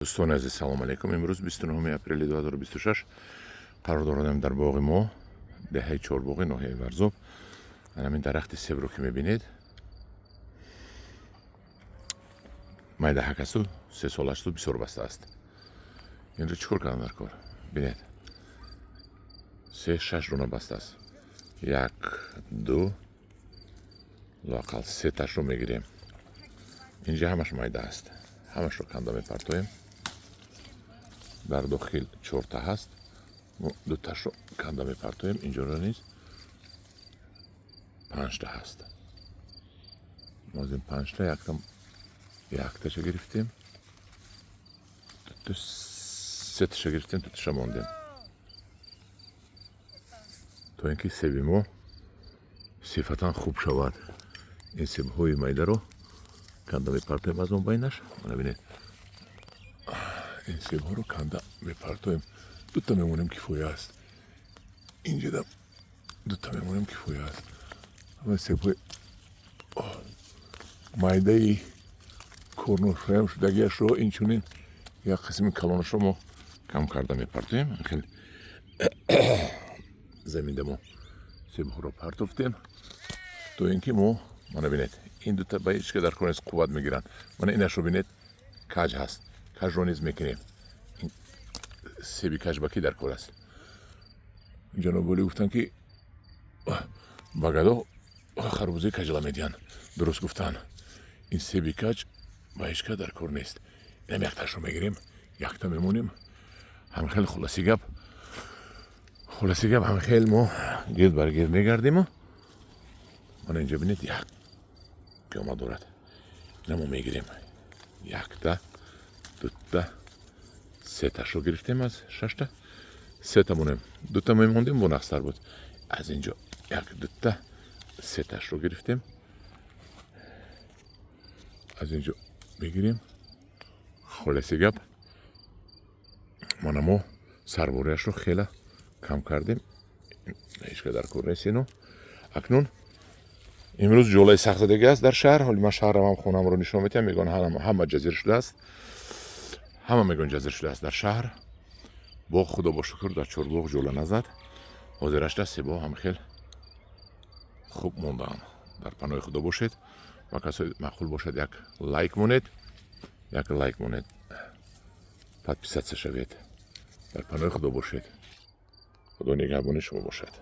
دوستان عزیز سلام علیکم. امروز 29 اپریل 2026 قرار دارم در باغ ما دهه چهارباغی ناحیه ورزاب. همین درخت سیب رو که میبینید مایدهک است و 3 سال است و بسیار بسته است. این رو چیکار کردم در کار بینید 3-6 دونه بسته است. 1 2 لااقل 3 تاش رو میگیریم. اینجا همش مایده است. همش رو کنده میپرتویم. در داخل 4 تا هست. ما 2 تاش رو کنده میپرتویم. اینجا رو نیست 5 تا هست. ما از این 5 تا یک تاشو گرفتیم. 3 تاشو گرفتیم. 2 تاشو ماندیم تا اینکه سیب ما صفتا خوب شود. این سیب های مایده رو کنده میپرتویم از اون بینش. ببینید این سیب ها رو کنده میپرتویم. 2 تا میمونیم کفایه است. اینجا دم 2 تا میمونیم کفایه است. همه سیب های مایده ای کورنوشایم شدگیش رو اینچونین یک قسم کلانش رو ما کم کرده میپرتویم. خیلی زمینده ما سیب ها رو پرتوفتیم تو اینکه ما ببینید این 2 تا بایش که در کورنیس قوت میگیرن. اینش رو ببینید کج هست. کج رو نیز میکنیم. این سیبی کج باکی در کور است. جناب ولی گفتن که بگدا خربوزه کجلا میدین. درست گفتن. این سیبی کج بایش که در کور نیست. اینم یک تاش رو میگیریم. یک تا میمونیم. هم خیلی خلاصی گپ هم خیلی ما گرد برگرد میگردیم. اینجا بینید یک پیامه دارد. اینم ما میگیریم. 1 تا 2 تا 3 تاش رو گرفتیم از 6 تا 3 تا مونیم. 2 تا میموندیم بو نقصر بود. از اینجا 1 2 تا 3 تاش رو گرفتیم. از اینجا بگیریم خلاصی گپ ما سرباریش رو خیلی کم کردیم. هیچ که در کور نیست. اینو اکنون امروز جولای سخت دیگه است در شهر. حالی من شهرم هم خونم رو نشون میدم. میگن همه جزیر شده است. همه میگن جزیر شده است در شهر. باغ خدا با شکر در چهارباغ جوله نزد. حاضرش دست سیبا هم خیلی خوب موندن. در پناه خدا باشید و کسی معقول باشد یک لایک مونید. подписаться شوید. در پناه خدا باشید. خدا نگهبان شما باشد.